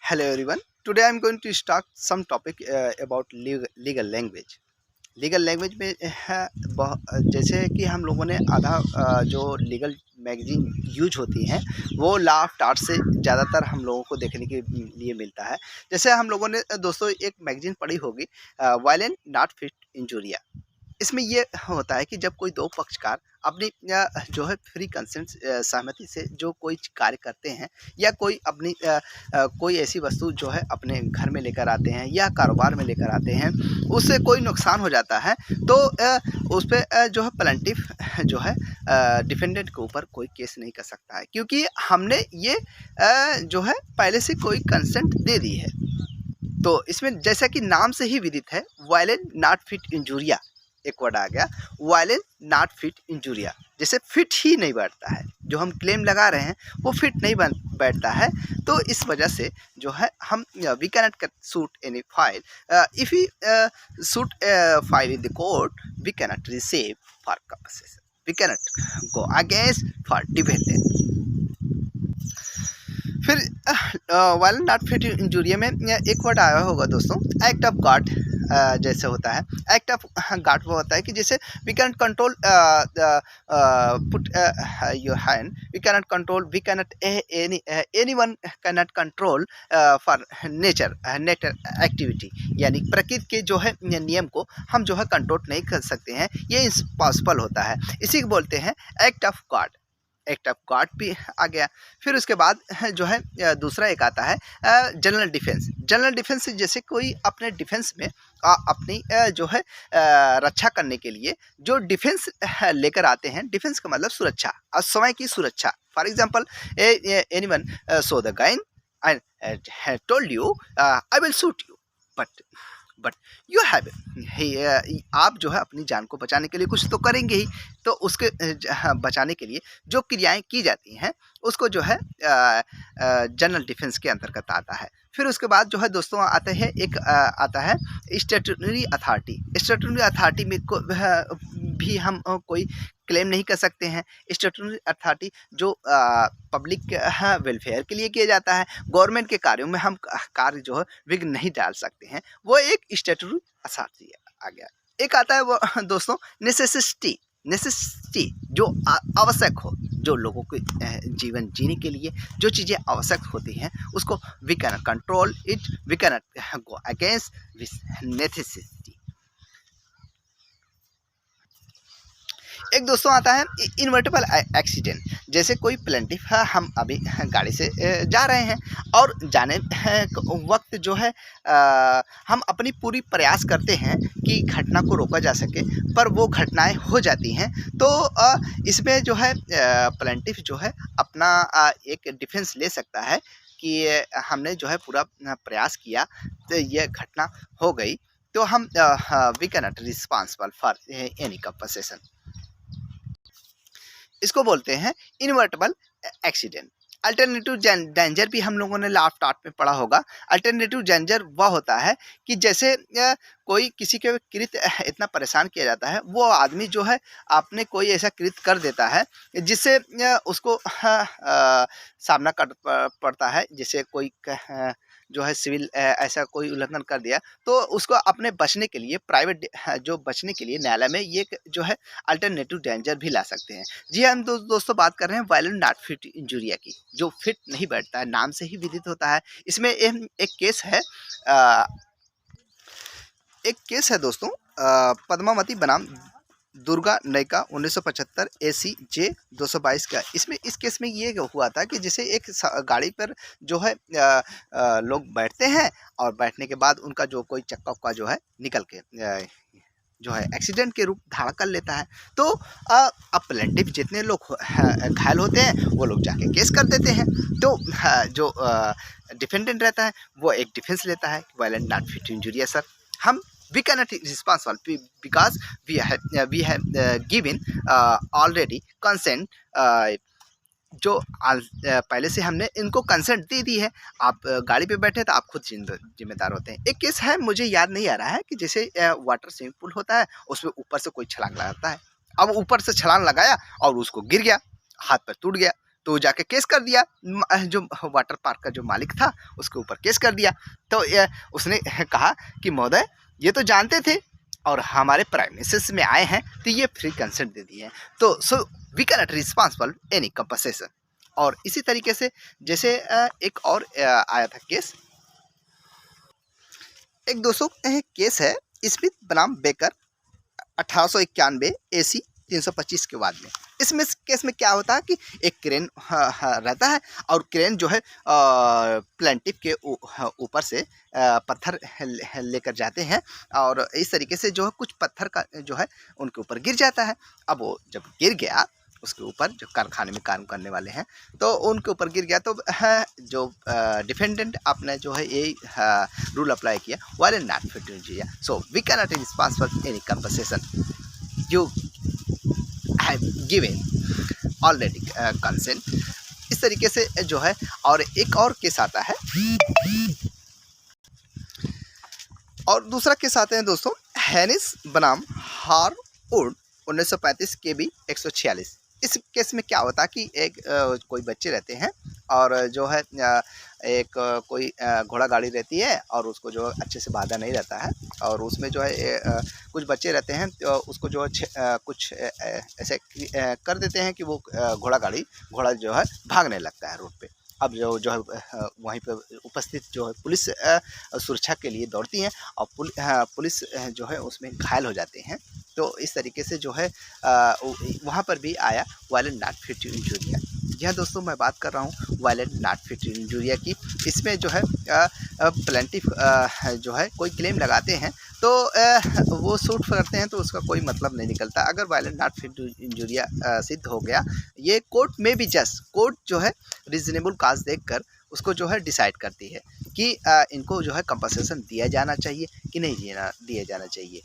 Hello everyone. Today I am going to start some topic about legal language. Legal language में जैसे कि हम लोगों ने आधा जो लीगल मैगजीन यूज होती हैं वो लॉ ऑफ टार्ट से ज़्यादातर हम लोगों को देखने के लिए मिलता है। जैसे हम लोगों ने दोस्तों एक मैगजीन पढ़ी होगी, वायलेंट नॉट फिट इंजूरिया। इसमें ये होता है कि जब कोई दो पक्षकार अपनी जो है फ्री कंसेंट सहमति से जो कोई कार्य करते हैं या कोई अपनी कोई ऐसी वस्तु जो है अपने घर में लेकर आते हैं या कारोबार में लेकर आते हैं, उससे कोई नुकसान हो जाता है तो उस पर जो है प्लेंटिफ जो है डिफेंडेंट के ऊपर कोई केस नहीं कर सकता है, क्योंकि हमने ये जो है पहले से कोई कंसेंट दे दी है। तो इसमें जैसा कि नाम से ही विदित है, वायलेंट नॉट फिट इंजूरिया एक वर्ड आ गया, वायलेंट नॉट फिट इंजूरिया। जैसे फिट ही नहीं बैठता है, जो हम क्लेम लगा रहे हैं वो फिट नहीं बैठता है। तो इस वजह से जो है हम we cannot suit any file, if we suit file in the court we cannot receive for compensation, we cannot go against for defendant. फिर वायलेंट नॉट फिट इंजूरिया में एक वर्ड आया होगा दोस्तों, एक्ट ऑफ गॉड। जैसे होता है एक्ट ऑफ गॉड, वो होता है कि जैसे we can control put your hand, we cannot control, we cannot any one cannot control for nature activity, यानी प्रकृति के जो है नियम को हम जो है कंट्रोल नहीं कर सकते हैं, ये इम्पॉसिबल होता है। इसी को बोलते हैं act of God. Act of God भी आ गया। फिर उसके बाद जो है दूसरा एक आता है जनरल डिफेंस। जनरल डिफेंस जैसे कोई अपने डिफेंस में अपनी जो है रक्षा करने के लिए जो डिफेंस लेकर आते हैं। डिफेंस का मतलब सुरक्षा और समय की सुरक्षा। For example anyone so the gun and told you I will shoot you, but you have, आप जो है अपनी जान को बचाने के लिए कुछ तो करेंगे ही, तो उसके बचाने के लिए जो क्रियाएं की जाती हैं उसको जो है जनरल डिफेंस के अंतर्गत आता है। फिर उसके बाद जो है दोस्तों आते हैं एक आता है स्टैट्यूटरी अथॉरिटी। स्टैट्यूटरी अथॉरिटी में भी हम कोई क्लेम नहीं कर सकते हैं। स्टैट्यूटरी अथॉरिटी जो पब्लिक वेलफेयर के लिए किया जाता है, गवर्नमेंट के कार्यों में हम कार्य जो है विघ्न नहीं डाल सकते हैं, वो एक स्टैट्यूटरी अथॉरिटी आ गया। एक आता है वो दोस्तों नेसेसिटी। नेसेसिटी जो आवश्यक हो, जो लोगों के जीवन जीने के लिए जो चीज़ें आवश्यक होती हैं उसको we can control it, we can go against this necessity. एक दोस्तों आता है इनवर्टेबल एक्सीडेंट। जैसे कोई प्लेंटिफ है, हम अभी गाड़ी से जा रहे हैं और जाने वक्त जो है हम अपनी पूरी प्रयास करते हैं कि घटना को रोका जा सके, पर वो घटनाएं हो जाती हैं। तो इसमें जो है प्लेंटिफ जो है अपना एक डिफेंस ले सकता है कि हमने जो है पूरा प्रयास किया तो ये घटना हो गई, तो हम we can not responsible for any compensation. इसको बोलते हैं इनवर्टेबल एक्सीडेंट। अल्टरनेटिव डेंजर भी हम लोगों ने लॉ ऑफ टार्ट में पढ़ा होगा। अल्टरनेटिव डेंजर वह होता है कि जैसे कोई किसी के कृत इतना परेशान किया जाता है, वो आदमी जो है आपने कोई ऐसा कृत कर देता है जिससे उसको सामना कर पड़ता है। जैसे कोई जो है सिविल ऐसा कोई उल्लंघन कर दिया, तो उसको अपने बचने के लिए प्राइवेट जो बचने के लिए न्यायालय में ये जो है अल्टरनेटिव डेंजर भी ला सकते हैं। जी हम दोस्तों बात कर रहे हैं वायलेंट नॉट फिट इंजूरिया की, जो फिट नहीं बैठता है, नाम से ही विदित होता है। इसमें एक केस है दोस्तों पद्मावती बनाम दुर्गा नयका 1975 ACJ 222 का। इसमें इस केस में ये हुआ था कि जैसे एक गाड़ी पर जो है लोग बैठते हैं और बैठने के बाद उनका जो कोई चक्का उक्का जो है निकल के जो है एक्सीडेंट के रूप धारण कर लेता है। तो अब प्लेंटिफ जितने लोग घायल होते हैं वो लोग जाके केस कर देते हैं। तो जो डिफेंडेंट रहता है वो एक डिफेंस लेता है, violent not fit injuria sir, हम we cannot responsible because we have given already consent, जो पहले से हमने इनको कंसेंट दे दी है। आप गाड़ी पे बैठे तो आप खुद जिम्मेदार होते हैं। एक केस है, मुझे याद नहीं आ रहा है, कि जैसे वाटर स्विमिंग पूल होता है, उसमें ऊपर से कोई छलांग लगाता है। अब ऊपर से छलांग लगाया और उसको गिर गया, हाथ पर टूट गया, तो जाके केस कर दिया, जो वाटर पार्क का जो मालिक था उसके ऊपर केस कर दिया। तो उसने कहा कि महोदय ये तो जानते थे और हमारे प्राइमिसेस में आए हैं तो ये फ्री कंसेंट दे दिए हैं, तो so we can not responsible any compensation. और इसी तरीके से जैसे एक और आया था केस, एक दोस्तों केस है स्मिथ बनाम बेकर 1891 AC 325 के बाद में। इसमें केस में क्या होता है कि एक क्रेन रहता है और क्रेन जो है प्लेंटिफ के ऊपर से पत्थर लेकर जाते हैं और इस तरीके से जो है कुछ पत्थर का जो है उनके ऊपर गिर जाता है। अब वो जब गिर गया उसके ऊपर जो कारखाने में काम करने वाले हैं तो उनके ऊपर गिर गया, तो जो डिफेंडेंट आपने जो है यही रूल अप्लाई किया violent not fit to injury, so we can not responsible any compensation you have given already consent. इस तरीके से जो है। और एक और केस आता है, और दूसरा केस आते हैं दोस्तों हैनिस बनाम हारवुड 1935 KB 146। इस केस में क्या होता है कि एक कोई बच्चे रहते हैं और जो है एक कोई घोड़ा गाड़ी रहती है और उसको जो अच्छे से बांधा नहीं रहता है और उसमें जो है कुछ बच्चे रहते हैं तो उसको जो कुछ ऐसे कर देते हैं कि वो घोड़ा जो है भागने लगता है रोड पे। अब जो है वहीं पे उपस्थित जो है पुलिस सुरक्षा के लिए दौड़ती हैं और पुलिस जो है उसमें घायल हो जाते हैं। तो इस तरीके से जो है वहाँ पर भी आया वायलेंट नॉट फिट टू इंजूरिया। यह दोस्तों मैं बात कर रहा हूँ वायलेंट नॉट फिट टू इंजूरिया की। इसमें जो है प्लेंटिफ जो है कोई क्लेम लगाते हैं तो वो सूट करते हैं तो उसका कोई मतलब नहीं निकलता। अगर वायलेंट नॉट फिट टू इंजूरिया सिद्ध हो गया, ये कोर्ट में भी जस्ट कोर्ट जो है रीजनेबल काज देखकर उसको जो है डिसाइड करती है कि इनको जो है कंपनसेशन दिया जाना चाहिए कि नहीं दिया जाना चाहिए।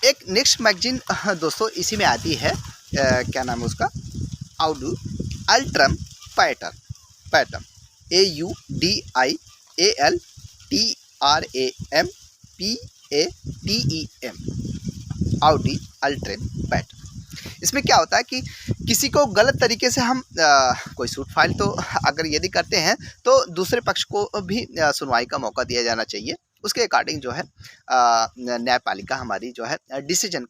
एक नेक्स्ट मैगजीन दोस्तों इसी में आती है, क्या नाम है उसका, आउडी अल्ट्रम पैटर्न AUDIALTRAMPATEM आउडी अल्ट्रम पैटर्न। इसमें क्या होता है कि किसी को गलत तरीके से हम कोई सूट फाइल तो अगर यदि करते हैं तो दूसरे पक्ष को भी सुनवाई का मौका दिया जाना चाहिए। उसके अकॉर्डिंग जो है न्यायपालिका हमारी जो है डिसीजन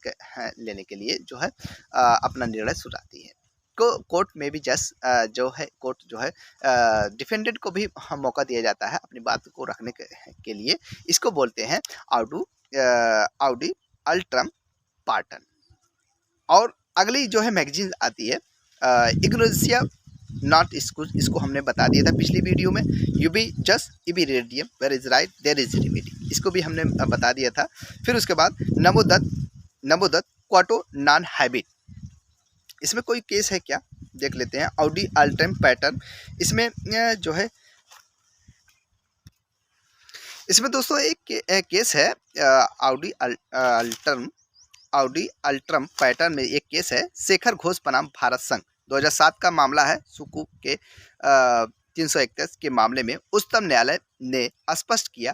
लेने के लिए जो है अपना निर्णय सुनाती है। कोर्ट में भी जस्ट जो है कोर्ट जो है डिफेंडेंट को भी मौका दिया जाता है अपनी बात को रखने के लिए। इसको बोलते हैं आउडी अल्ट्रम पैटर्न। और अगली जो है मैगजीन आती है इग्नोरेंसिया नॉट इसको हमने बता दिया था पिछली वीडियो में। यूबी जस्ट इबीरेडियम where is right there is remedy, इसको भी हमने बता दिया था। फिर उसके बाद नमोदत्त क्वाटो नॉन हैबिट। इसमें कोई केस है क्या देख लेते हैं। आउडी अल्ट्रम पैटर्न इसमें जो है इसमें दोस्तों एक केस है आउडी अल्ट्रम पैटर्न में एक केस है शेखर घोष बनाम भारत संघ 2007 का मामला है। सुकू के 331 के मामले में उच्चतम न्यायालय ने स्पष्ट किया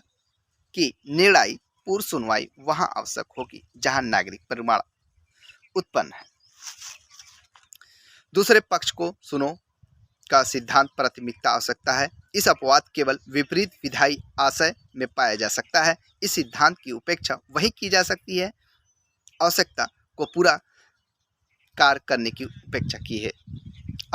कि निर्णय पूर्व सुनवाई वहां आवश्यक होगी जहां नागरिक परिमाण उत्पन्न है। दूसरे पक्ष को सुनो का सिद्धांत प्राथमिकता आवश्यकता है। इस अपवाद केवल विपरीत विधायी आशय में पाया जा सकता है। इस सिद्धांत की उपेक्षा वही की जा सकती है आवश्यकता को पूरा कार्य करने की उपेक्षा की है।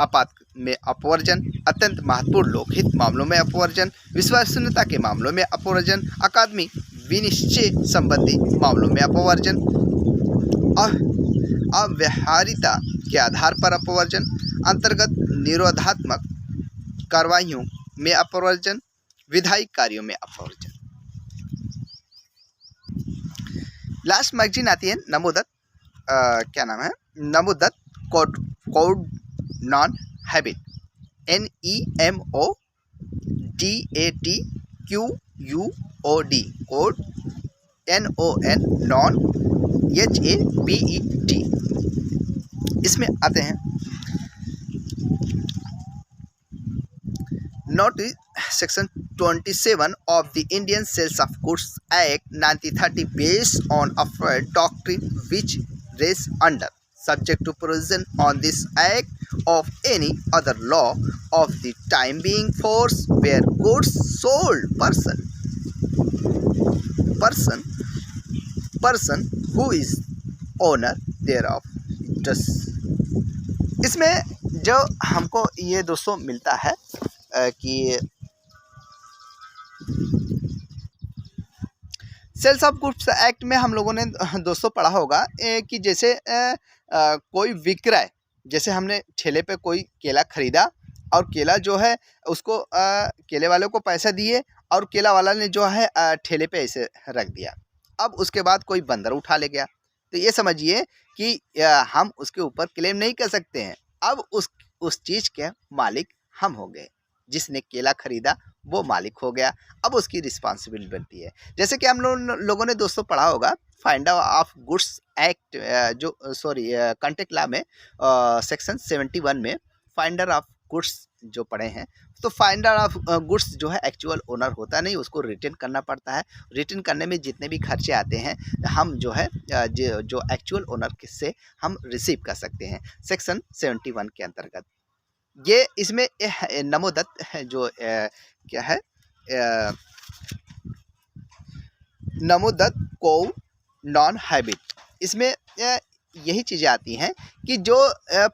आपात में अपवर्जन, अत्यंत महत्वपूर्ण लोकहित मामलों में अपवर्जन, विश्वसनीयता के मामलों में अपवर्जन, अकादमी विनिश्चय संबंधी मामलों में अपवर्जन, अव्यवहारिता के आधार पर अपवर्जन, अंतर्गत निरोधात्मक कार्रवाइयों में अपवर्जन, विधायी कार्यों में अपवर्जन। लास्ट मैगजीन आती है नमोदत्त, क्या नाम है, नमोदत्त कोड नॉन हैबिट NEMODATQUOD कोड NON नॉन HABET। इसमें आते हैं notice section 27 of the Indian Sales of Goods Act 1930 based on a doctrine which rests under subject to provision on this act of any other law of the time being force where goods sold person who is owner thereof does। इसमें जो हमको ये दोस्तों मिलता है कि sales of goods act में हम लोगों ने दोस्तों पढ़ा होगा कि जैसे कोई विक्रय, जैसे हमने ठेले पे कोई केला खरीदा और केला जो है उसको केले वाले को पैसा दिए और केला वाला ने जो है ठेले पे ऐसे रख दिया। अब उसके बाद कोई बंदर उठा ले गया, तो ये समझिए कि हम उसके ऊपर क्लेम नहीं कर सकते हैं। अब उस चीज़ के मालिक हम हो गए, जिसने केला खरीदा वो मालिक हो गया। अब उसकी रिस्पॉन्सिबिलिटी बनती है। जैसे कि हम लोगों ने दोस्तों पढ़ा होगा फाइंडर ऑफ गुड्स एक्ट, जो कॉन्ट्रैक्ट लॉ में सेक्शन 71 में फाइंडर ऑफ गुड्स जो पढ़े हैं, तो फाइंडर ऑफ गुड्स जो है एक्चुअल ओनर होता नहीं, उसको रिटर्न करना पड़ता है। रिटर्न करने में जितने भी खर्चे आते हैं हम जो है जो एक्चुअल ओनर से हम रिसीव कर सकते हैं सेक्शन 71 के अंतर्गत। ये इसमें नमोदत्त जो क्या है नमोदत्त को नॉन हैबिट, इसमें यही चीज़ें आती हैं कि जो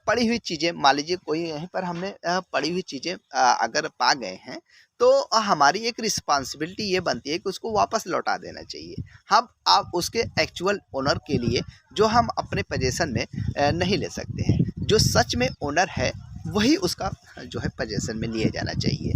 पड़ी हुई चीज़ें, मान लीजिए कोई यहीं पर हमने पड़ी हुई चीज़ें अगर पा गए हैं तो हमारी एक रिस्पॉन्सिबिलिटी ये बनती है कि उसको वापस लौटा देना चाहिए। हम आप उसके एक्चुअल ओनर के लिए जो हम अपने पोजीशन में नहीं ले सकते हैं, जो सच में ओनर है वही उसका जो है पोजीशन में लिए जाना चाहिए।